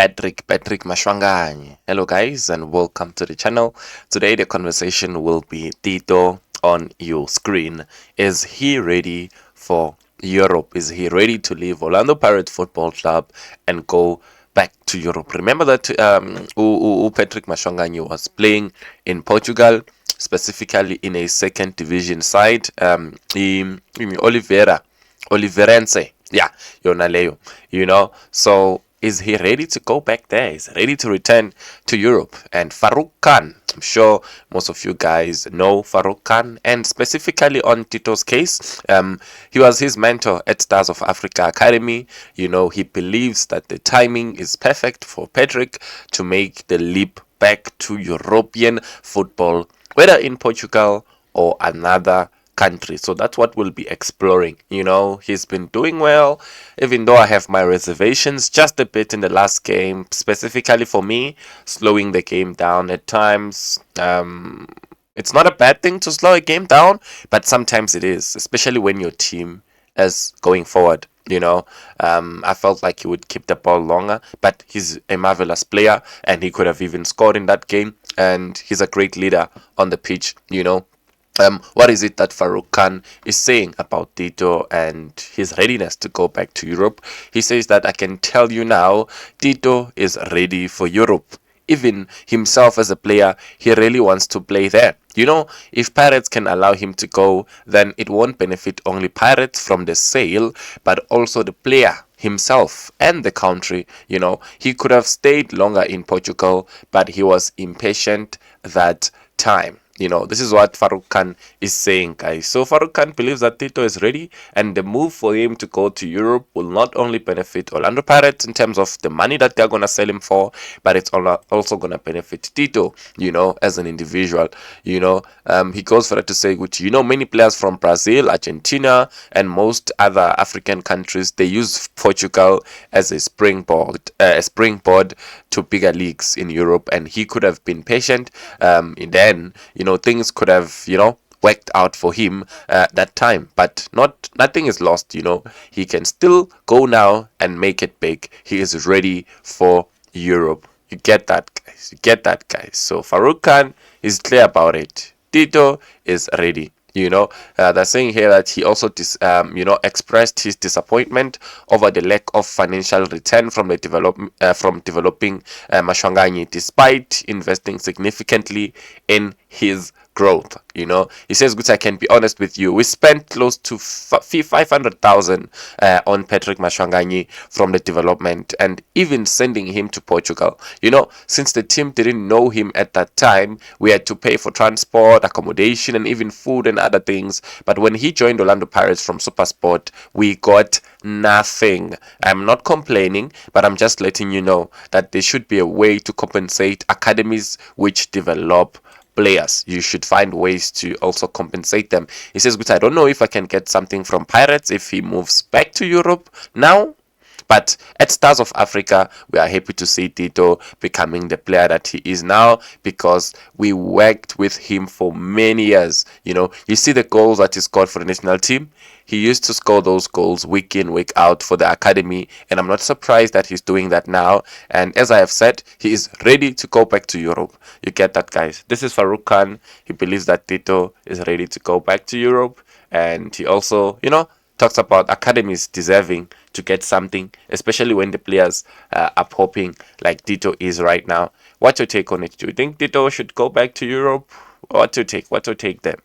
Patrick Mashwangani. Hello guys and welcome to the channel. Today the conversation will be Tito on your screen. Is he ready for Europe? Is he ready to leave Orlando Pirates Football Club and go back to Europe? Remember that Patrick Mashwangani was playing in Portugal, specifically in a second division side. Oliverense. Yeah, Yonaleo. So is he ready to go back there? Is he ready to return to Europe? And Farouk Khan, I'm sure most of you guys know Farouk Khan, and specifically on Tito's case, he was his mentor at Stars of Africa Academy. He believes that the timing is perfect for Patrick to make the leap back to European football, whether in Portugal or another country. So that's what we'll be exploring. He's been doing well, even though I have my reservations just a bit in the last game, specifically for me, slowing the game down at times. It's not a bad thing to slow a game down, but sometimes it is, especially when your team is going forward. I felt like he would keep the ball longer, but he's a marvelous player and he could have even scored in that game, and he's a great leader on the pitch. What is it that Farouk Khan is saying about Tito and his readiness to go back to Europe? He says that I can tell you now, Tito is ready for Europe. Even himself as a player, he really wants to play there. If Pirates can allow him to go, then it won't benefit only Pirates from the sale, but also the player himself and the country. He could have stayed longer in Portugal, but he was impatient that time. This is what Farouk Khan is saying, guys. So Farouk Khan believes that Tito is ready, and the move for him to go to Europe will not only benefit Orlando Pirates in terms of the money that they're going to sell him for, but it's also going to benefit Tito, as an individual. He goes further to say, which, many players from Brazil, Argentina, and most other African countries, they use Portugal as a springboard to bigger leagues in Europe, and he could have been patient, and then, things could have, worked out for him that time, but nothing is lost. He can still go now and make it big. He is ready for Europe. You get that, guys. So Farouk Khan is clear about it. Tito is ready. They're saying here that he also expressed his disappointment over the lack of financial return from developing Mashwangani, despite investing significantly in his growth. He says, "Good, I can be honest with you. We spent close to 500,000 on Patrick Mashwangani from the development, and even sending him to Portugal. Since the team didn't know him at that time, we had to pay for transport, accommodation, and even food and other things. But when he joined Orlando Pirates from SuperSport, we got nothing. I'm not complaining, but I'm just letting you know that there should be a way to compensate academies which develop players. You should find ways to also compensate them." He says, "But I don't know if I can get something from Pirates if he moves back to Europe now. But at Stars of Africa, we are happy to see Tito becoming the player that he is now, because we worked with him for many years. You see the goals that he scored for the national team. He used to score those goals week in, week out for the academy, and I'm not surprised that he's doing that now. And as I have said, he is ready to go back to Europe." You get that, guys. This is Farouk Khan. He believes that Tito is ready to go back to Europe, and he also, talks about academies deserving to get something, especially when the players are popping like Tito is right now. What's your take on it? Do you think Tito should go back to Europe? What's your take? What's your take there?